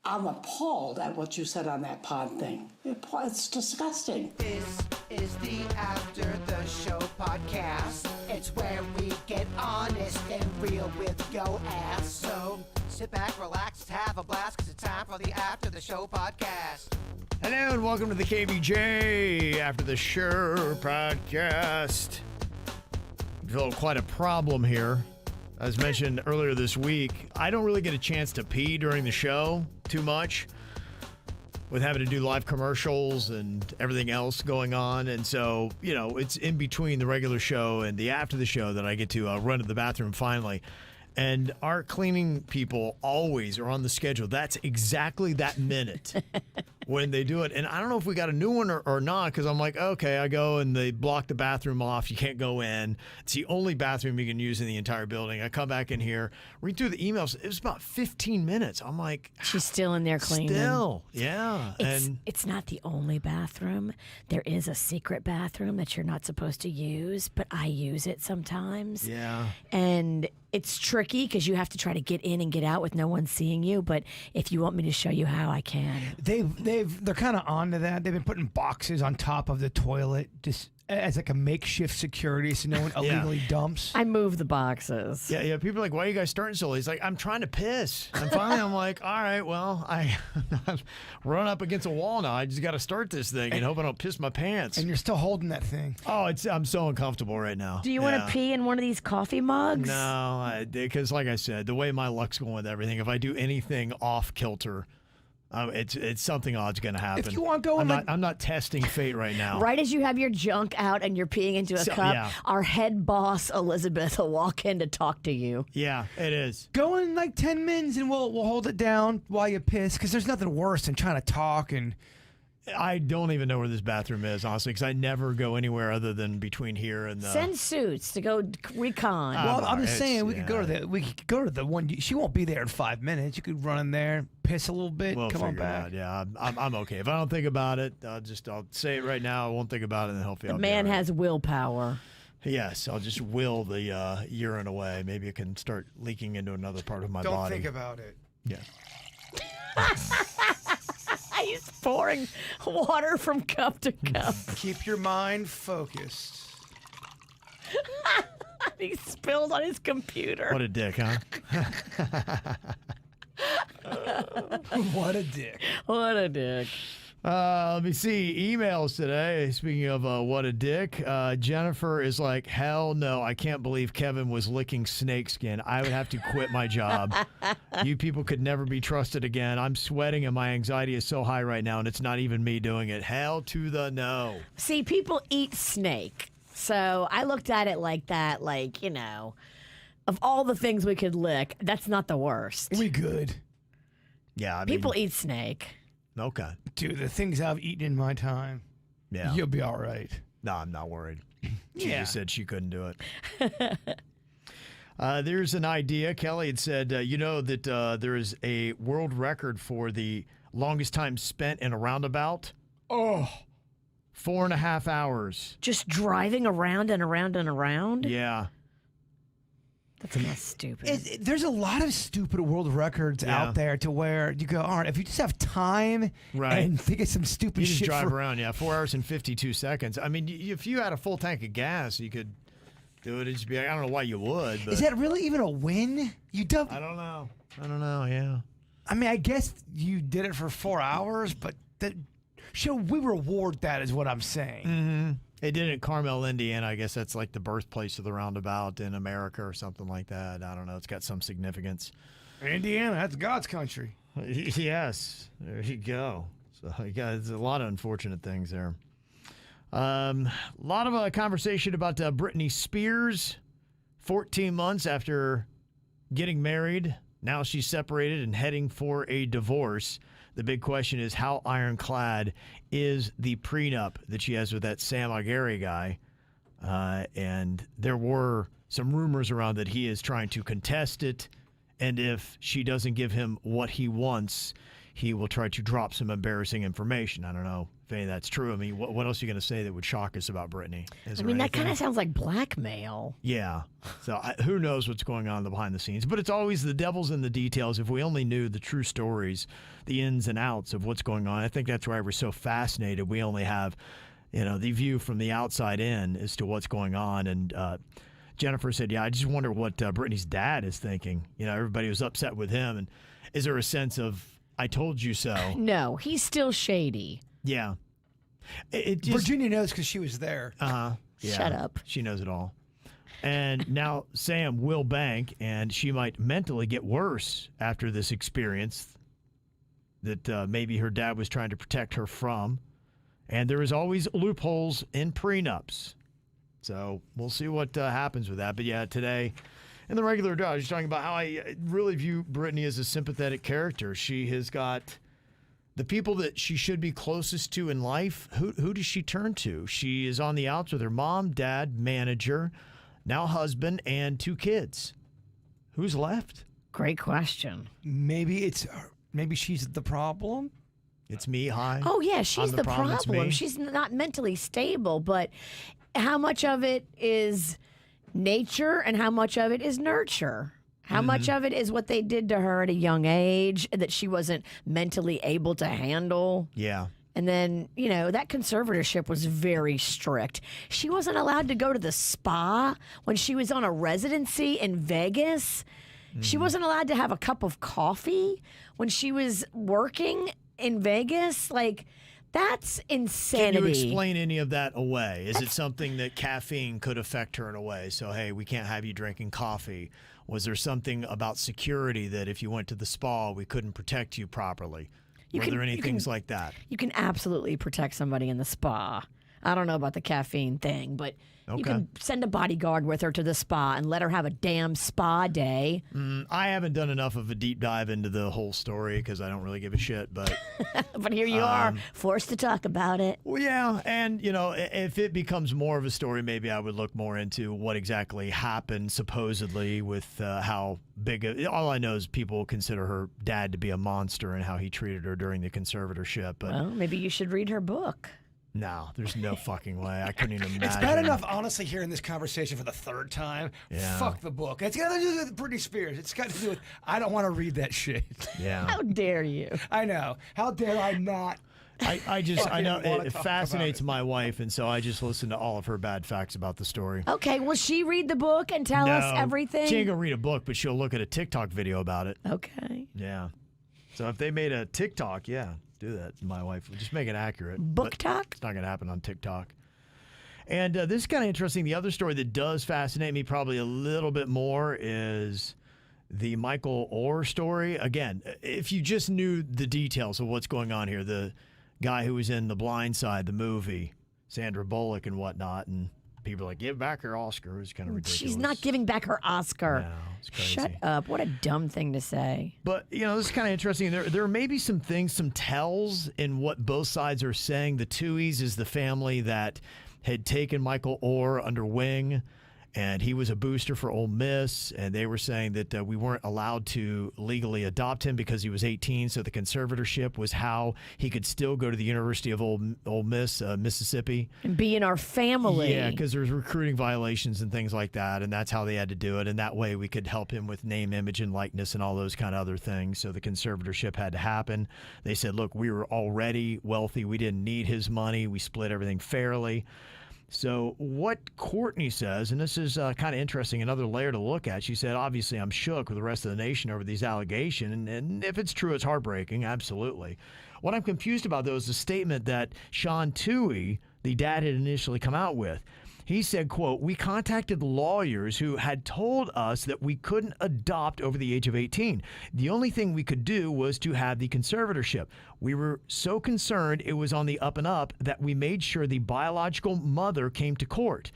I'm appalled at what you said on that pod thing. It's disgusting. This is the After the Show podcast. It's where we get honest and real with yo ass. So sit back, relax, have a blast, because it's time for the After the Show podcast. Hello and welcome to the KVJ After the Show podcast. I feel quite a problem here. As mentioned earlier this week, I don't really get a chance to pee during the show too much with having to do live commercials and everything else going on. And so, you know, it's in between the regular show and the after the show that I get to run to the bathroom finally. And our cleaning people always are on the schedule. That's exactly that minute when they do it. And I don't know if we got a new one or not, because I'm like, okay, I go and they block the bathroom off. You can't go in. It's the only bathroom you can use in the entire building. I come back in here, read through the emails. It was about 15 minutes. I'm like, she's still in there cleaning. Still, yeah. It's not the only bathroom. There is a secret bathroom that you're not supposed to use, but I use it sometimes. Yeah. And it's tricky because you have to try to get in and get out with no one seeing you. But if you want me to show you how, I can. They're kind of onto that. They've been putting boxes on top of the toilet just as like a makeshift security so no one illegally dumps. I move the boxes. Yeah. People are like, why are you guys starting so late? He's like, I'm trying to piss. And finally, I'm like, all right, well, I run up against a wall now. I just got to start this thing and hope I don't piss my pants. And you're still holding that thing. Oh, I'm so uncomfortable right now. Do you want to pee in one of these coffee mugs? No, because like I said, the way my luck's going with everything, if I do anything off kilter, it's something odd's going to happen. If you want to go I'm not testing fate right now. Right as you have your junk out and you're peeing into a cup, our head boss, Elizabeth, will walk in to talk to you. Yeah, it is. Go in like 10 minutes and we'll hold it down while you piss, because there's nothing worse than trying to talk. And I don't even know where this bathroom is, honestly, because I never go anywhere other than between here and the... Send suits to go recon. Well, I'm just saying we could go to the one. She won't be there in 5 minutes. You could run in there, piss a little bit, we'll come on figure back. it out. Yeah, I'm okay. If I don't think about it, I'll say it right now. I won't think about it, and hopefully the man has willpower. Yes, I'll just will the urine away. Maybe it can start leaking into another part of my body. Don't think about it. Yeah. He's pouring water from cup to cup. Keep your mind focused. He spilled on his computer. What a dick, huh? What a dick. What a dick. Let me see. Emails today. Speaking of what a dick, Jennifer is like, hell no, I can't believe Kevin was licking snakeskin. I would have to quit my job. You people could never be trusted again. I'm sweating and my anxiety is so high right now, and it's not even me doing it. Hell to the no. See, people eat snake. So I looked at it like that, like, you know, of all the things we could lick, that's not the worst. We good. Yeah, people eat snake. Okay. Dude, the things I've eaten in my time, you'll be all right. No, I'm not worried. She Yeah. just said she couldn't do it. There's an idea. Kelly had said, you know that there is a world record for the longest time spent in a roundabout. Oh. 4.5 hours. Just driving around and around and around? Yeah. That's kind of stupid. There's a lot of stupid world records out there to where you go, all right, if you just have time and think of some stupid you shit. just drive around, 4 hours and 52 seconds. I mean, if you had a full tank of gas, you could do it. It'd just be like, I don't know why you would. But is that really even a win? I don't know, yeah. I mean, I guess you did it for 4 hours, but should we reward that is what I'm saying. Mm-hmm. They did it in Carmel, Indiana. I guess that's like the birthplace of the roundabout in America or something like that. I don't know. It's got some significance. Indiana, that's God's country. Yes. There you go. So, there's a lot of unfortunate things there. A lot of conversation about Britney Spears. 14 months after getting married. Now she's separated and heading for a divorce. The big question is, how ironclad is the prenup that she has with that Sam Agari guy? And there were some rumors around that he is trying to contest it. And if she doesn't give him what he wants, he will try to drop some embarrassing information. I don't know if any of that's true. I mean, what else are you going to say that would shock us about Britney? I mean, that kind of sounds like blackmail. Yeah. So who knows what's going on behind the scenes? But it's always the devil's in the details. If we only knew the true stories, the ins and outs of what's going on, I think that's why we're so fascinated. We only have, the view from the outside in as to what's going on. And Jennifer said, yeah, I just wonder what Britney's dad is thinking. Everybody was upset with him. And is there a sense of, I told you so? No, he's still shady. Yeah. It just, Virginia knows because she was there. yeah, Shut up. She knows it all. And now Sam will bank, and she might mentally get worse after this experience that maybe her dad was trying to protect her from. And there is always loopholes in prenups. So we'll see what happens with that. But yeah, today in the regular I was talking about how I really view Britney as a sympathetic character. She has got the people that she should be closest to in life. Who does she turn to? She is on the outs with her mom, dad, manager, now husband, and 2 kids. Who's left? Great question. Maybe she's the problem. It's me. Hi. Oh, yeah, she's I'm the problem. It's me. problem. She's not mentally stable, but how much of it is nature and how much of it is nurture? How much of it is what they did to her at a young age that she wasn't mentally able to handle? Yeah. And then, that conservatorship was very strict. She wasn't allowed to go to the spa when she was on a residency in Vegas. She wasn't allowed to have a cup of coffee when she was working in Vegas. Like, that's insanity. Can you explain any of that away? Is it something that caffeine could affect her in a way? So, hey, we can't have you drinking coffee. Was there something about security that if you went to the spa, we couldn't protect you properly? Were there any things like that? You can absolutely protect somebody in the spa. I don't know about the caffeine thing, but you can send a bodyguard with her to the spa and let her have a damn spa day. I haven't done enough of a deep dive into the whole story because I don't really give a shit. But but here you are, forced to talk about it. well, yeah, and if it becomes more of a story, maybe I would look more into what exactly happened supposedly with how big. All I know is people consider her dad to be a monster and how he treated her during the conservatorship. But Well, maybe you should read her book. no, there's no fucking way. I couldn't even imagine. It's bad enough, honestly, hearing this conversation for the 3rd time. Yeah. Fuck the book. It's got to do with Britney Spears. It's got to do with, I don't want to read that shit. Yeah. How dare you? I know. How dare I not? I know it fascinates my wife, and so I just listen to all of her bad facts about the story. Okay, will she read the book and tell us everything? She ain't gonna read a book, but she'll look at a TikTok video about it. Okay. Yeah. So if they made a TikTok, yeah, do that. My wife would just make it accurate. Book but talk? It's not gonna happen on TikTok. And this is kind of interesting. The other story that does fascinate me probably a little bit more is the Michael Oher story. Again, if you just knew the details of what's going on here, the guy who was in The Blind Side, the movie, Sandra Bullock and whatnot, and people are like, give back her Oscar. It was kind of ridiculous. She's not giving back her Oscar. No, it's crazy. Shut up. What a dumb thing to say. But, this is kind of interesting. There may be some things, some tells in what both sides are saying. The Tuohys is the family that had taken Michael Oher under wing, and he was a booster for Ole Miss, and they were saying that we weren't allowed to legally adopt him because he was 18, so the conservatorship was how he could still go to the University of Ole Miss, Mississippi. And be in our family. Yeah, because there's recruiting violations and things like that, and that's how they had to do it, and that way we could help him with name, image, and likeness and all those kind of other things, so the conservatorship had to happen. They said, look, we were already wealthy. We didn't need his money. We split everything fairly. So what Courtney says, and this is kind of interesting, another layer to look at. She said, obviously, I'm shook with the rest of the nation over these allegations. And if it's true, it's heartbreaking. Absolutely. What I'm confused about, though, is the statement that Sean Tuohy, the dad, had initially come out with. He said, quote, we contacted lawyers who had told us that we couldn't adopt over the age of 18. The only thing we could do was to have the conservatorship. We were so concerned it was on the up and up that we made sure the biological mother came to court.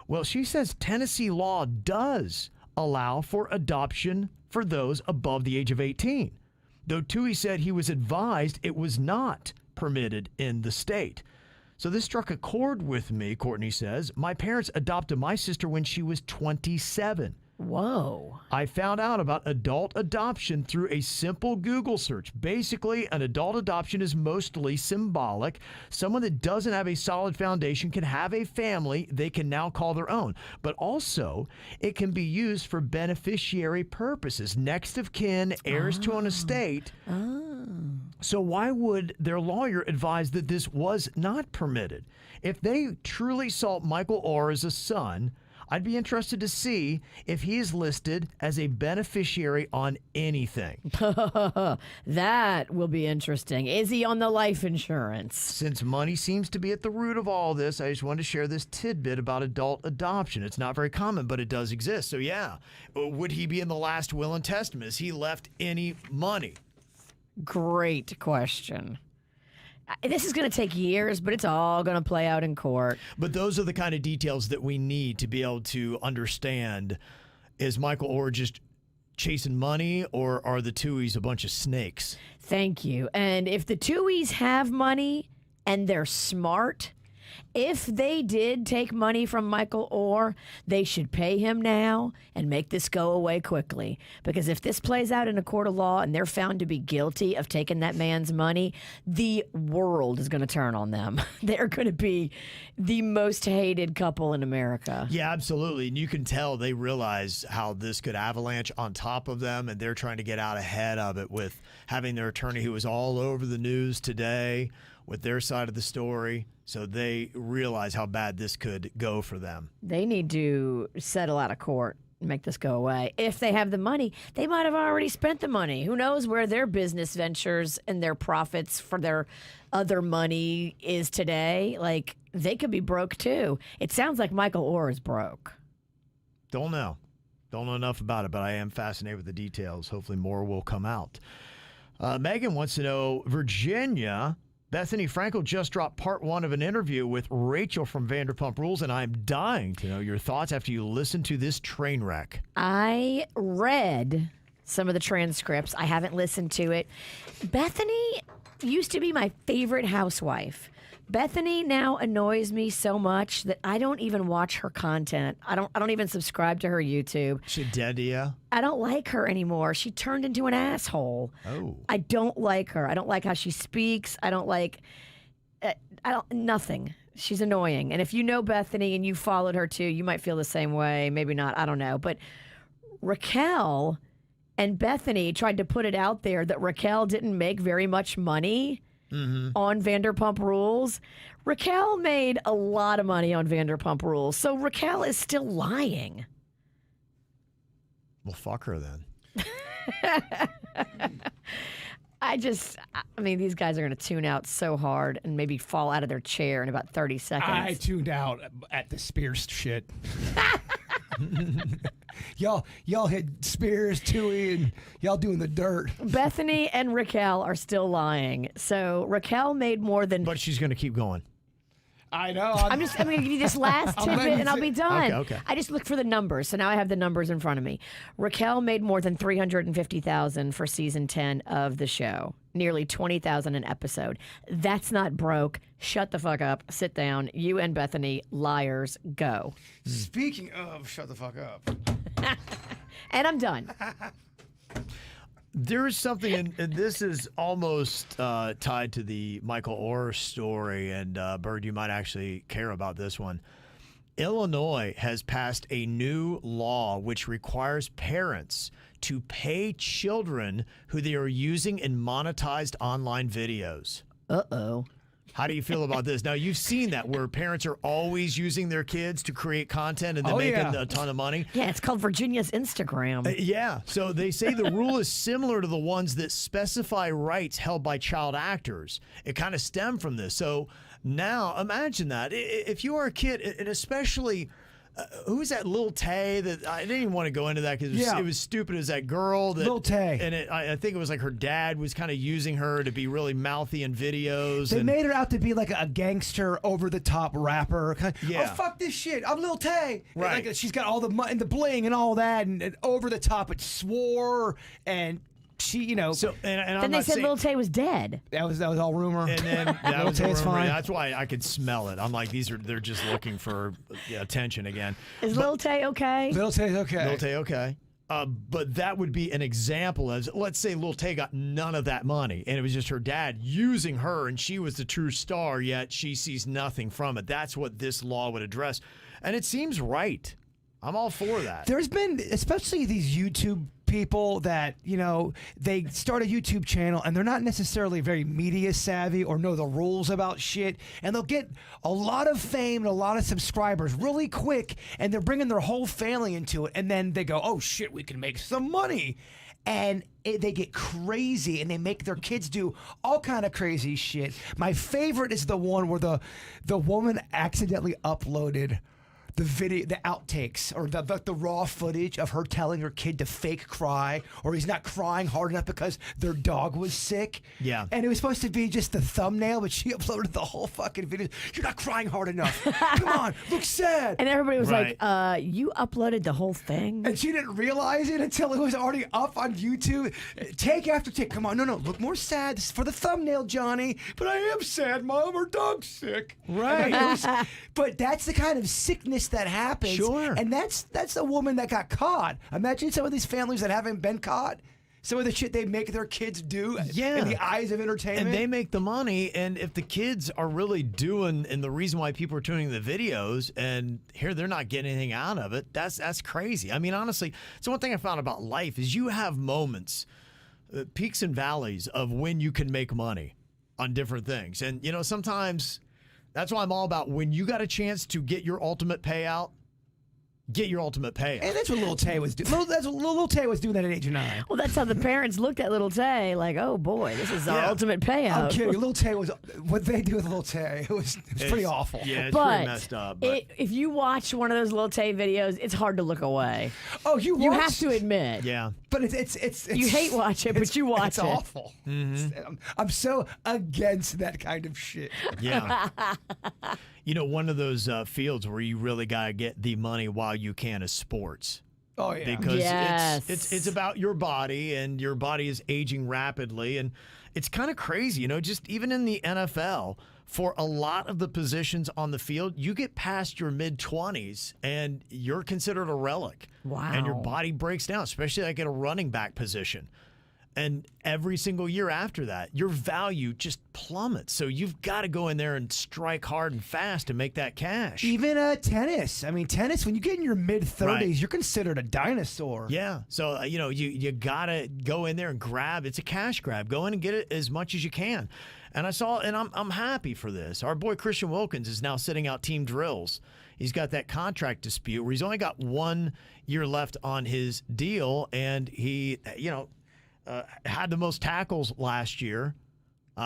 Well, she says Tennessee law does allow for adoption for those above the age of 18, though Tuohy said he was advised it was not permitted in the state. So this struck a chord with me, Courtney says. My parents adopted my sister when she was 27. Whoa. I found out about adult adoption through a simple Google search. Basically, an adult adoption is mostly symbolic. Someone that doesn't have a solid foundation can have a family they can now call their own. But also, it can be used for beneficiary purposes, next of kin, heirs to an estate. So why would their lawyer advise that this was not permitted? If they truly saw Michael Orr as a son, I'd be interested to see if he is listed as a beneficiary on anything. That will be interesting. Is he on the life insurance? Since money seems to be at the root of all this, I just wanted to share this tidbit about adult adoption. It's not very common, but it does exist. So yeah, would he be in the last will and testament? Has he left any money? Great question. This is going to take years, but it's all going to play out in court. But those are the kind of details that we need to be able to understand. Is Michael Orr just chasing money, or are the Tuohys a bunch of snakes? Thank you. And if the Tuohys have money and they're smart, if they did take money from Michael Orr, they should pay him now and make this go away quickly. Because if this plays out in a court of law and they're found to be guilty of taking that man's money, the world is going to turn on them. They're going to be the most hated couple in America. Yeah, absolutely. And you can tell they realize how this could avalanche on top of them, and they're trying to get out ahead of it with having their attorney who was all over the news today with their side of the story. So they realize how bad this could go for them. They need to settle out of court and make this go away. If they have the money, they might have already spent the money. Who knows where their business ventures and their profits for their other money is today? Like, they could be broke too. It sounds like Michael Orr is broke. Don't know. Don't know enough about it, but I am fascinated with the details. Hopefully more will come out. Megan wants to know, Virginia, Bethany Frankel just dropped part 1 of an interview with Rachel from Vanderpump Rules, and I'm dying to know your thoughts after you listen to this train wreck. I read some of the transcripts. I haven't listened to it. Bethany used to be my favorite housewife. Bethany now annoys me so much that I don't even watch her content. I don't even subscribe to her YouTube. She dead to you? I don't like her anymore. She turned into an asshole. Oh. I don't like her. I don't like how she speaks. I don't like nothing. She's annoying. And if you know Bethany and you followed her too, you might feel the same way. Maybe not. I don't know. But Raquel and Bethany tried to put it out there that Raquel didn't make very much money on Vanderpump Rules. Raquel made a lot of money on Vanderpump Rules. So Raquel is still lying. Well, fuck her then. I mean, these guys are going to tune out so hard and maybe fall out of their chair in about 30 seconds. I tuned out at the Spears shit. Y'all hit Spears, Toohey, and y'all doing the dirt. Bethany and Raquel are still lying. So Raquel made more than... But she's going to keep going. I know. I'm going to give you this last tidbit and I'll be done. Okay. I just looked for the numbers, so now I have the numbers in front of me. Raquel made more than $350,000 for season 10 of the show. Nearly $20,000 an episode. That's not broke. Shut the fuck up. Sit down. You and Bethany, liars, go. Speaking of, shut the fuck up. And I'm done. There is something, and this is almost tied to the Michael Orr story, and Bird, you might actually care about this one. Illinois has passed a new law which requires parents to pay children who they are using in monetized online videos. Uh-oh. How do you feel about this? Now, you've seen that where parents are always using their kids to create content and then making a ton of money. Yeah, it's called Virginia's Instagram. Yeah. So they say the rule is similar to the ones that specify rights held by child actors. It kind of stemmed from this. So now imagine that. If you are a kid, and especially... who's that Lil Tay that I didn't even want to go into that because it was stupid as that girl that Lil Tay, and I think it was like her dad was kind of using her to be really mouthy in videos. They made her out to be like a gangster, over the top rapper. Yeah. Oh fuck this shit! I'm Lil Tay. Right. And like, she's got all the money and the bling and all that, and over the top. It swore and she, you know, So and I'm Then they not said saying, Lil Tay was dead. that was all rumor. and then that Lil was a Tay's rumor. fine. That's why I could smell it. I'm like, they're just looking for attention again. Is Lil Tay okay? Lil Tay's okay. Lil Tay, okay. But that would be an example as, let's say Lil Tay got none of that money and it was just her dad using her and she was the true star, yet she sees nothing from it. That's what this law would address. And it seems right. I'm all for that. There's been, especially these YouTube people that, you know, they start a YouTube channel and they're not necessarily very media savvy or know the rules about shit. And they'll get a lot of fame and a lot of subscribers really quick. And they're bringing their whole family into it. And then they go, oh shit, we can make some money. And they get crazy and they make their kids do all kind of crazy shit. My favorite is the one where the woman accidentally uploaded the video, the outtakes, or the raw footage of her telling her kid to fake cry, or he's not crying hard enough because their dog was sick. Yeah. And it was supposed to be just the thumbnail, but she uploaded the whole fucking video. You're not crying hard enough. Come on, look sad. And everybody was Right. like, you uploaded the whole thing? And she didn't realize it until it was already up on YouTube. Take after take. Come on, no, look more sad. This is for the thumbnail, Johnny. But I am sad, Mom. Our dog's sick. Right. But that's the kind of sickness that happens. Sure. And that's a woman that got caught. Imagine some of these families that haven't been caught. Some of the shit they make their kids do in the eyes of entertainment. And they make the money, and if the kids are really doing, and the reason why people are tuning the videos, and here they're not getting anything out of it, that's crazy. I mean, honestly, so one thing I found about life is you have moments, peaks and valleys of when you can make money on different things. And, you know, sometimes that's why I'm all about when you got a chance to get your ultimate payout, get your ultimate payout. And that's what Lil Tay was doing. That's what Lil Tay was doing that at age of 9. Well, that's how the parents looked at Little Tay, like, oh boy, this is our ultimate payout. I'm kidding. Lil Tay was what they do with Lil Tay. It was pretty awful. Yeah, it's But pretty messed up. But if you watch one of those Lil Tay videos, it's hard to look away. Oh, you have watched- to admit. yeah. But it's You hate watch it, but you watch it's it. awful. I'm so against that kind of shit. Yeah. You know, one of those fields where you really got to get the money while you can is sports. Oh yeah. Because Yes. it's about your body, and your body is aging rapidly, and it's kind of crazy, you know, just even in the NFL, for a lot of the positions on the field, you get past your mid-20s and you're considered a relic. Wow. And your body breaks down, especially like at a running back position. And every single year after that, your value just plummets. So you've got to go in there and strike hard and fast to make that cash. Even tennis. I mean, tennis, when you get in your mid-30s, Right. you're considered a dinosaur. Yeah. So, you know, you got to go in there and grab. It's a cash grab. Go in and get it as much as you can. And I saw, and I'm happy for this. Our boy Christian Wilkins is now sitting out team drills. He's got that contract dispute where he's only got 1 year left on his deal. And he, you know, had the most tackles last year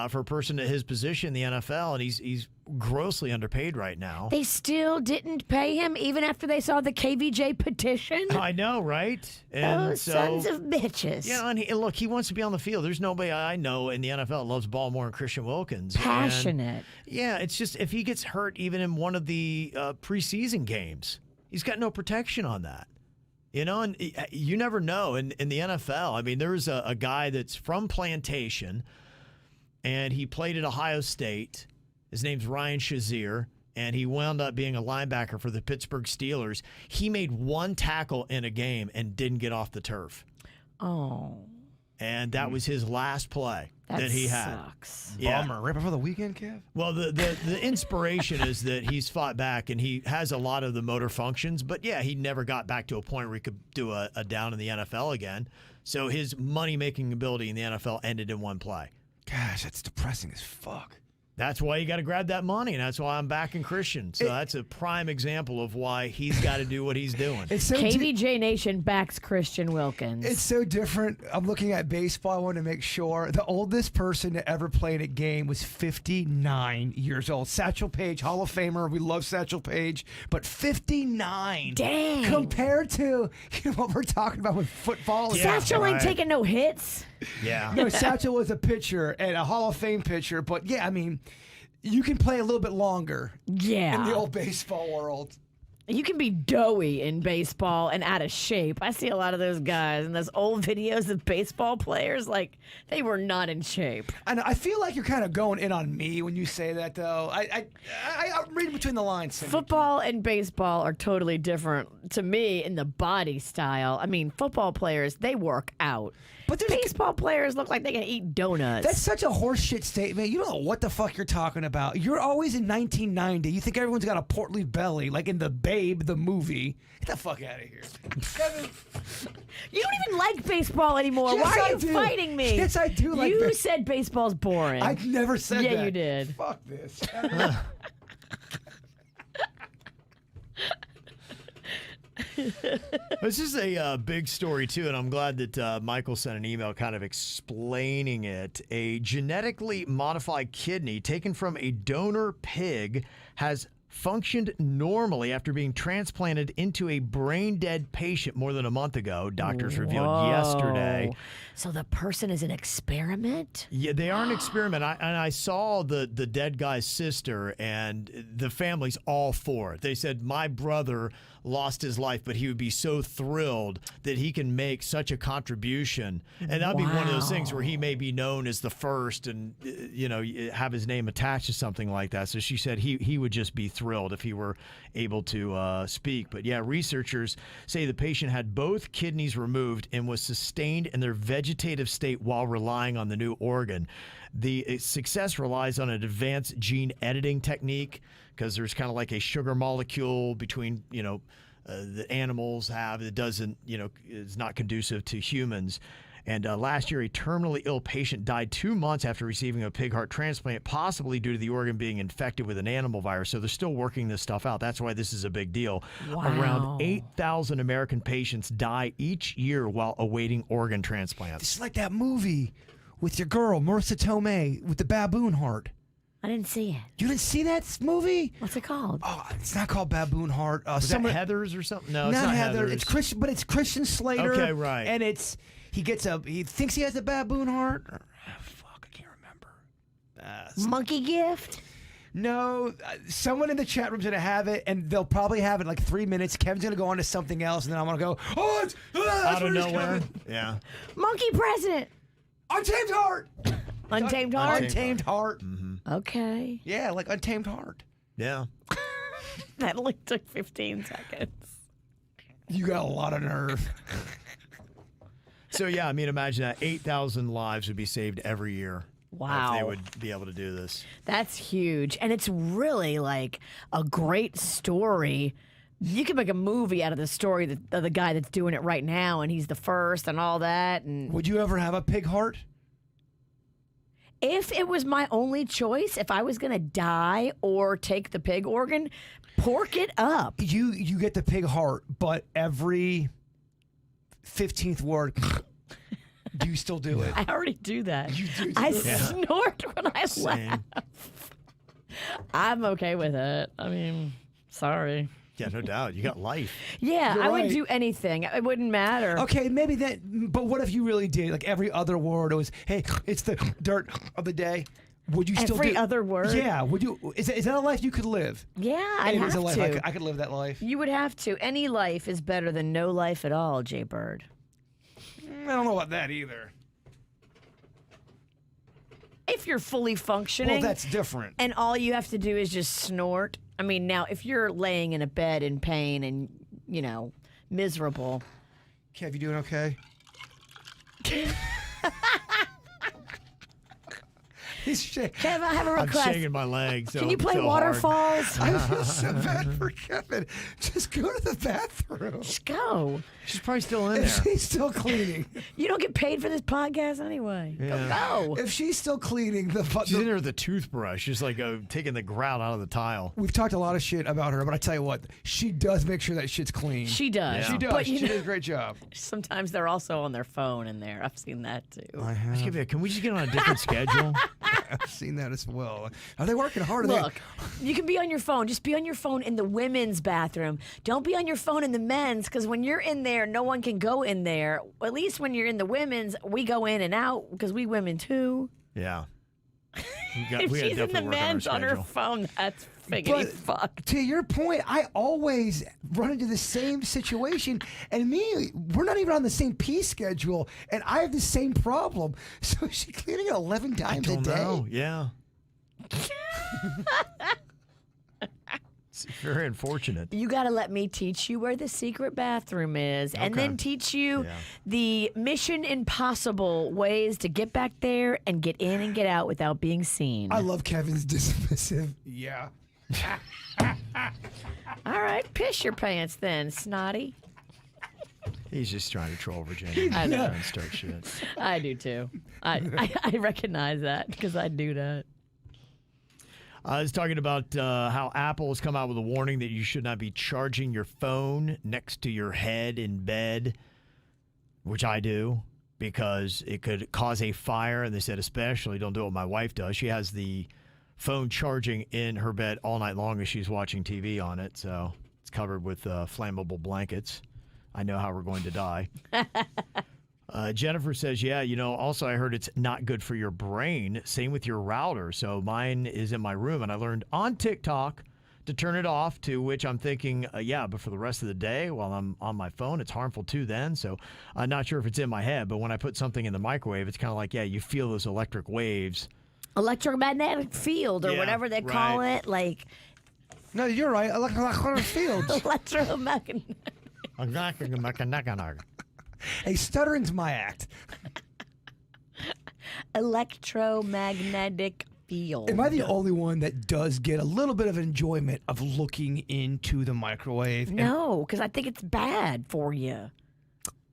for a person at his position in the NFL, and he's grossly underpaid right now. They still didn't pay him even after they saw the KVJ petition? I know, right? And Those sons of bitches. yeah, and look, he wants to be on the field. There's nobody I know in the NFL that loves ball more than Christian Wilkins. And, Passionate. yeah, it's just if he gets hurt even in one of the preseason games, he's got no protection on that. You know, and you never know in the NFL. I mean, there's a guy that's from Plantation, and he played at Ohio State. His name's Ryan Shazier, and he wound up being a linebacker for the Pittsburgh Steelers. He made 1 tackle in a game and didn't get off the turf. Oh, And that was his last play that he had. sucks. Yeah. Bummer. Right before the weekend, Kev? Well, the inspiration is that he's fought back and he has a lot of the motor functions, but yeah, he never got back to a point where he could do a down in the NFL again. So his money-making ability in the NFL ended in 1 play. Gosh, that's depressing as fuck. That's why you got to grab that money, and that's why I'm backing Christian. So that's a prime example of why he's got to do what he's doing. It's so KVJ Nation backs Christian Wilkins. It's so different. I'm looking at baseball. I want to make sure. The oldest person to ever play in a game was 59 years old. Satchel Paige, Hall of Famer. We love Satchel Paige. But 59. Dang. Compared to what we're talking about with football. Yeah. Satchel ain't right. taking no hits. Yeah. No, Satchel was a pitcher and a Hall of Fame pitcher. But yeah, I mean, you can play a little bit longer Yeah. in the old baseball world. You can be doughy in baseball and out of shape. I see a lot of those guys and those old videos of baseball players, like, they were not in shape. And I feel like you're kind of going in on me when you say that, though. I read between the lines. Cindy. Football and baseball are totally different to me in the body style. I mean, football players, they work out. But baseball players look like they can eat donuts. That's such a horseshit statement. You don't know what the fuck you're talking about. You're always in 1990. You think everyone's got a portly belly, like in the Babe, the movie. Get the fuck out of here. Kevin. You don't even like baseball anymore. Yes, Why are I you do. fighting me? Yes, I do like You said baseball's boring. I never said that. Yeah, you did. Fuck this. This is a big story, too, and I'm glad that Michael sent an email kind of explaining it. A genetically modified kidney taken from a donor pig has functioned normally after being transplanted into a brain-dead patient more than a month ago, doctors revealed yesterday. So the person is an experiment? Yeah, they are an experiment. I saw the dead guy's sister, and the family's all for it. They said, my brother lost his life, but he would be so thrilled that he can make such a contribution. And that'll be one of those things where he may be known as the first and, have his name attached to something like that. So she said he would just be thrilled if he were able to speak. But yeah, researchers say the patient had both kidneys removed and was sustained in their vegetative state while relying on the new organ. The success relies on an advanced gene editing technique because there's kind of like a sugar molecule between, the animals have that doesn't, is not conducive to humans. And last year, a terminally ill patient died 2 months after receiving a pig heart transplant, possibly due to the organ being infected with an animal virus. So they're still working this stuff out. That's why this is a big deal. Wow. Around 8,000 American patients die each year while awaiting organ transplants. It's like that movie with your girl, Marissa Tomei, with the baboon heart. I didn't see it. You didn't see that movie? What's it called? Oh, it's not called Baboon Heart. Is that Heathers or something? No, it's not not Heather. Heathers. It's Christian, but it's Christian Slater. Okay, right. And he thinks he has a baboon heart. Fuck, I can't remember. Monkey gift? No, someone in the chat room's gonna have it, and they'll probably have it in like 3 minutes. Kevin's gonna go on to something else, and then I'm gonna go, that's Out of what it is, nowhere. Kevin. Yeah. Monkey president. Untamed Heart. Untamed heart? Untamed Heart. Okay. Yeah, like Untamed Heart. Yeah. That only took 15 seconds. You got a lot of nerve. So, yeah, I mean, imagine that 8,000 lives would be saved every year. Wow. If they would be able to do this. That's huge. And it's really like a great story. You could make a movie out of the story of the guy that's doing it right now, and he's the first and all that. And Would you ever have a pig heart? if it was my only choice, if I was going to die or take the pig organ, pork it up. You get the pig heart, but every 15th word, do you still do it? I already do that. You do I it. snort when I Same. laugh. I'm okay with it. I mean, sorry. Yeah, no doubt. You got life. Yeah, You're I right. would do anything. It wouldn't matter. Okay, maybe that. But what if you really did? Like every other word was, "Hey, it's the dirt of the day." Would you still Every do? other word? Yeah. Would you? Is that a life you could live? Yeah, I'd It have is a life to. I could live that life. You would have to. Any life is better than no life at all, Jay Bird. I don't know about that either. If you're fully functioning. Well, that's different. And all you have to do is just snort. I mean, now, if you're laying in a bed in pain and, miserable. Kev, you doing okay? He's shaking. Kev, I have a I'm request. shaking my legs. Can you play so hard. Waterfalls? I feel so bad for Kevin. Just go to the bathroom. Just go. She's probably still in If there. she's still cleaning. You don't get paid for this podcast anyway. Go. If she's still cleaning, She's in there with a toothbrush, just like taking the grout out of the tile. we've talked a lot of shit about her, but I tell you what, she does make sure that shit's clean. She does. Yeah. She does. But She does a great job. sometimes they're also on their phone in there. I've seen that too. I have. Can we just get on a different schedule? I've seen that as well. Are they working hard? Look, you can be on your phone. Just be on your phone in the women's bathroom. Don't be on your phone in the men's, because when you're in there, no one can go in there. At least when you're in the women's, we go in and out because we women too. Yeah. If we gotta she's in the definitely work men's on on our her schedule. phone, that's figgity fuck. To your point, I always run into the same situation, and we're not even on the same pee schedule, and I have the same problem. So is she cleaning it 11 times a day? No, yeah. It's very unfortunate. You got to let me teach you where the secret bathroom is and Okay. then teach you Yeah. the mission impossible ways to get back there and get in and get out without being seen. I love Kevin's dismissive. Yeah. All right, piss your pants then, snotty. He's just trying to troll Virginia. I know. Trying to start shit. I do too. I recognize that because I do that. I was talking about how Apple has come out with a warning that you should not be charging your phone next to your head in bed, which I do, because it could cause a fire. And they said especially don't do what my wife does. She has the phone charging in her bed all night long as she's watching TV on it. So it's covered with flammable blankets. I know how we're going to die. Jennifer says, yeah, also I heard it's not good for your brain. Same with your router. So mine is in my room, and I learned on TikTok to turn it off, to which I'm thinking, yeah, but for the rest of the day while I'm on my phone, it's harmful too then. So I'm not sure if it's in my head, but when I put something in the microwave, it's kind of like, yeah, you feel those electric waves. Electromagnetic field or Yeah, whatever they call right. it. Like No, you're right. I like fields. electromagnetic. Hey, stuttering's my act. Electromagnetic field. Am I the only one that does get a little bit of enjoyment of looking into the microwave? And No, because I think it's bad for you.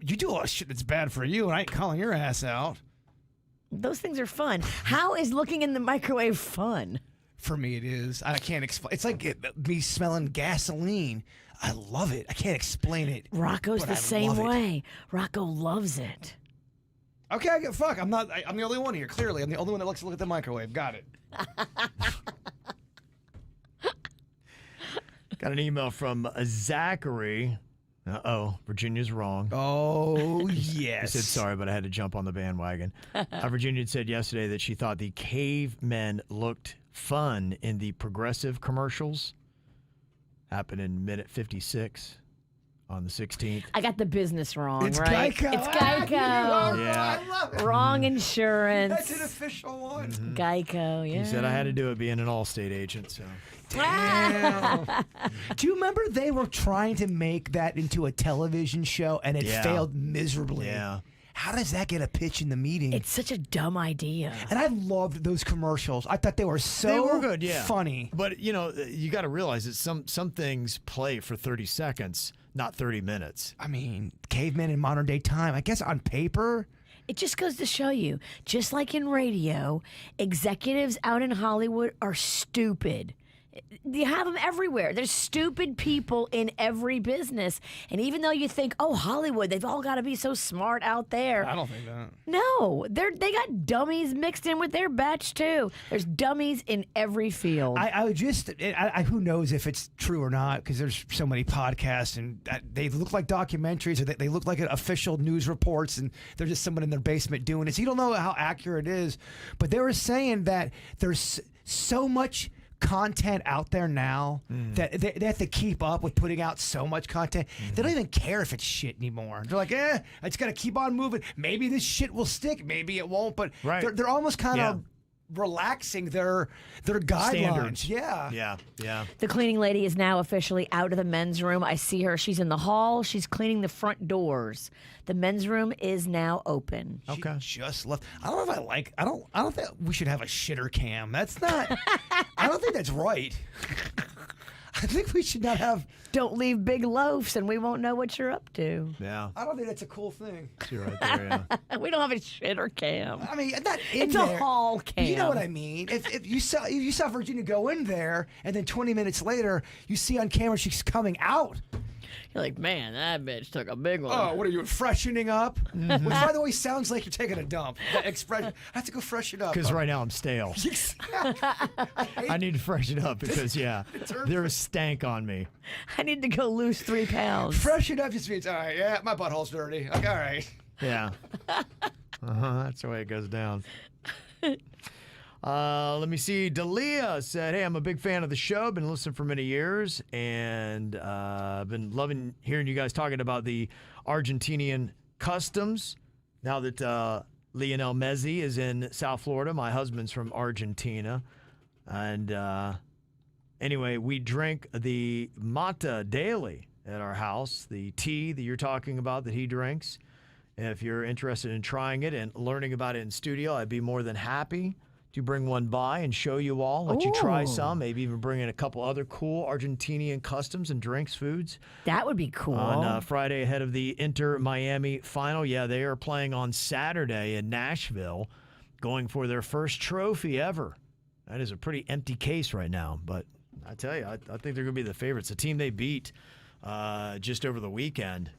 you do a lot of shit that's bad for you, and I ain't calling your ass out. Those things are fun. How is looking in the microwave fun? For me, it is. I can't explain. It's like me smelling gasoline. I love it. I can't explain it. Rocco's but the I same love it. way. Rocco loves it. Okay, fuck. I'm the only one here. Clearly, I'm the only one that likes to look at the microwave. Got it. Got an email from Zachary. Virginia's wrong. Oh, He yes. said, sorry, but I had to jump on the bandwagon. Virginia had said yesterday that she thought the cavemen looked fun in the Progressive commercials. Happened in minute 56 on the 16th. I got the business wrong, It's right? Geico. It's Geico. Yeah. I love it. Wrong insurance. That's an official one. Geico, yeah. He said I had to do it being an Allstate agent. So Damn. Do you remember they were trying to make that into a television show and it Yeah. failed miserably? yeah, How does that get a pitch in the meeting? It's such a dumb idea. And I loved those commercials. I thought they were so they were good. Yeah, funny. But you got to realize that some things play for 30 seconds, not 30 minutes. I mean, cavemen in modern day time, I guess on paper. It just goes to show you, just like in radio, executives out in Hollywood are stupid. You have them everywhere. There's stupid people in every business. And even though you think, oh, Hollywood, they've all got to be so smart out there. I don't think that. No, they got dummies mixed in with their batch too. There's dummies in every field. I would just, who knows if it's true or not, because there's so many podcasts and they look like documentaries or they look like official news reports and they're just someone in their basement doing it. So you don't know how accurate it is. But they were saying that there's so much content out there now that they have to keep up with putting out so much content. They don't even care if it's shit anymore. They're like, I just got to keep on moving. Maybe this shit will stick. Maybe it won't. But Right. they're almost kind Yeah. of relaxing their guidelines. Standards. Yeah. Yeah. The cleaning lady is now officially out of the men's room. I see her. She's in the hall. She's cleaning the front doors. The men's room is now open. She Okay. just left. I don't know if I don't think we should have a shitter cam. That's not. I don't think that's right. I think we should not have. Don't leave big loafs and we won't know what you're up to. Yeah. I don't think that's a cool thing. You're right there. Yeah. We don't have a shitter cam. I mean, not in It's there. a hall cam. You know what I mean? If you saw Virginia go in there, and then 20 minutes later you see on camera she's coming out. You're like, man, that bitch took a big one. Oh, what are you freshening up? Which, by the way, sounds like you're taking a dump. That expression. I have to go freshen up. Because right now I'm stale. I need to freshen up because there is stank on me. I need to go lose 3 pounds. Freshen up just means all right. Yeah, my butthole's dirty. Like, all right. Yeah. That's the way it goes down. Let me see. Dalia said, hey, I'm a big fan of the show. Been listening for many years and been loving hearing you guys talking about the Argentinian customs. Now that Lionel Messi is in South Florida, my husband's from Argentina. And anyway, we drink the mate daily at our house, the tea that you're talking about that he drinks. If you're interested in trying it and learning about it in studio, I'd be more than happy to bring one by and show you all, let you try some, maybe even bring in a couple other cool Argentinian customs and drinks, foods. That would be cool. On Friday ahead of the Inter-Miami final. Yeah, they are playing on Saturday in Nashville, going for their first trophy ever. That is a pretty empty case right now, but I tell you, I think they're going to be the favorites. The team they beat just over the weekend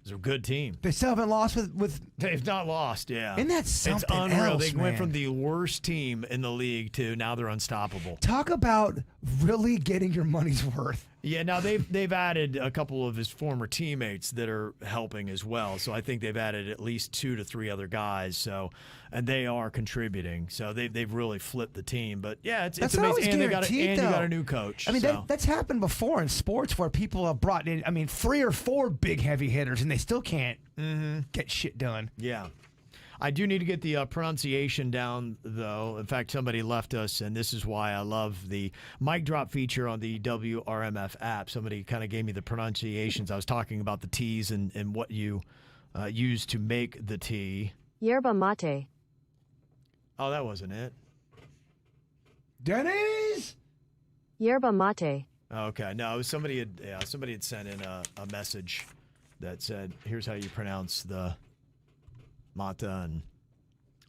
is a good team. They still haven't lost with They've not lost, yeah. Isn't that something It's unreal. else, They went man? from the worst team in the league to now they're unstoppable. Talk about really getting your money's worth. Yeah, now they've added a couple of his former teammates that are helping as well. So I think they've added at least 2 to 3 other guys. So, and they are contributing. So they've really flipped the team. But yeah, it's That's not always amazing. And guaranteed, you got though. a new coach. I mean, so. that's happened before in sports where people have brought in, 3 or 4 big heavy hitters and they still can't get shit done. Yeah. I do need to get the pronunciation down, though. In fact, somebody left us, and this is why I love the mic drop feature on the WRMF app. Somebody kind of gave me the pronunciations. I was talking about the teas and what you use to make the tea. Yerba mate. Oh, that wasn't it. Denny's? Yerba mate. Okay, no, it was somebody had sent in a message that said, "Here's how you pronounce the mate." And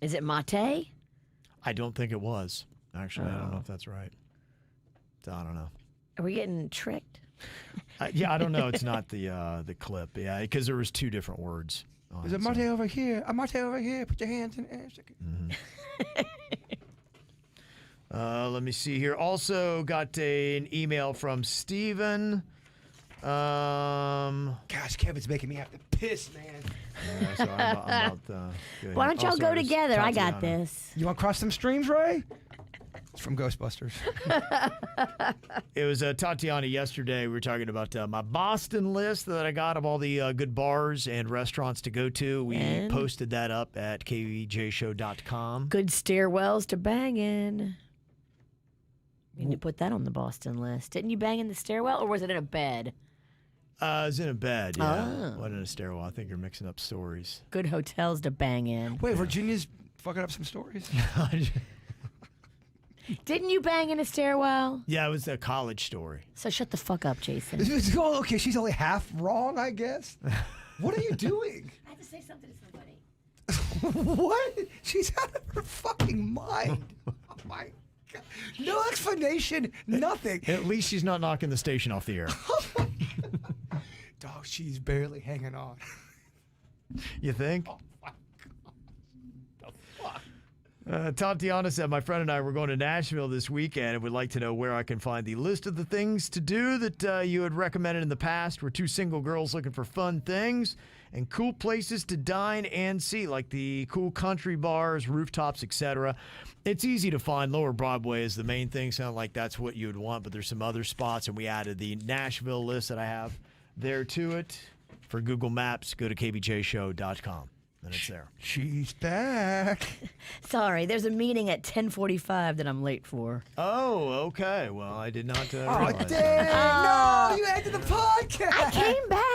Is it mate? I don't think it was. Actually, I don't know if that's right. I don't know. Are we getting tricked? Yeah, I don't know. It's not the clip. Yeah, because there was 2 different words. There's a mate over here. A mate over here. Put your hands in the air. Let me see here. Also got an email from Steven. Gosh, Kevin's making me have to piss, man. So I'm about good. Why don't y'all go Also, there's together? I got Tatiana. this. You want to cross some streams, Ray? It's from Ghostbusters. It was Tatiana yesterday. We were talking about my Boston list that I got of all the good bars and restaurants to go to. We And? posted that up at kvjshow.com. Good stairwells to bang in. You need to put that on the Boston list. Didn't you bang in the stairwell, or was it in a bed? I was in a bed, yeah. Oh. Wasn't in a stairwell. I think you're mixing up stories. Good hotels to bang in. Wait, Virginia's fucking up some stories? Didn't you bang in a stairwell? Yeah, it was a college story. So shut the fuck up, Jason. Oh, okay, she's only half wrong, I guess. What are you doing? I have to say something to somebody. What? She's out of her fucking mind. Oh my God. No explanation, nothing. At least she's not knocking the station off the air. Dog, she's barely hanging on. You think? Oh my God. The fuck? Tatiana said, my friend and I were going to Nashville this weekend and would like to know where I can find the list of the things to do that you had recommended in the past. We're 2 single girls looking for fun things and cool places to dine and see, like the cool country bars, rooftops, etc. It's easy to find. Lower Broadway is the main thing. Sound like that's what you would want, but there's some other spots, and we added the Nashville list that I have there to it. For Google Maps, go to kvjshow.com, and it's there. She's back. Sorry, there's a meeting at 10:45 that I'm late for. Oh, okay. Well, I did not Oh, realize that. damn. No, you ended the podcast. I came back.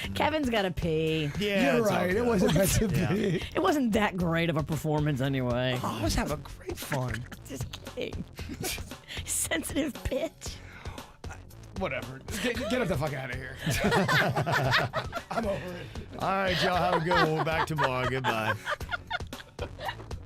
Damn. Kevin's got to pee. Yeah, You're it's all right. good. It wasn't meant to Yeah. be. It wasn't that great of a performance anyway. Oh, I was having great fun. Just kidding. Sensitive bitch. Whatever. Get the fuck out of here. I'm over it. All right, y'all have a good one. We're back tomorrow. Goodbye.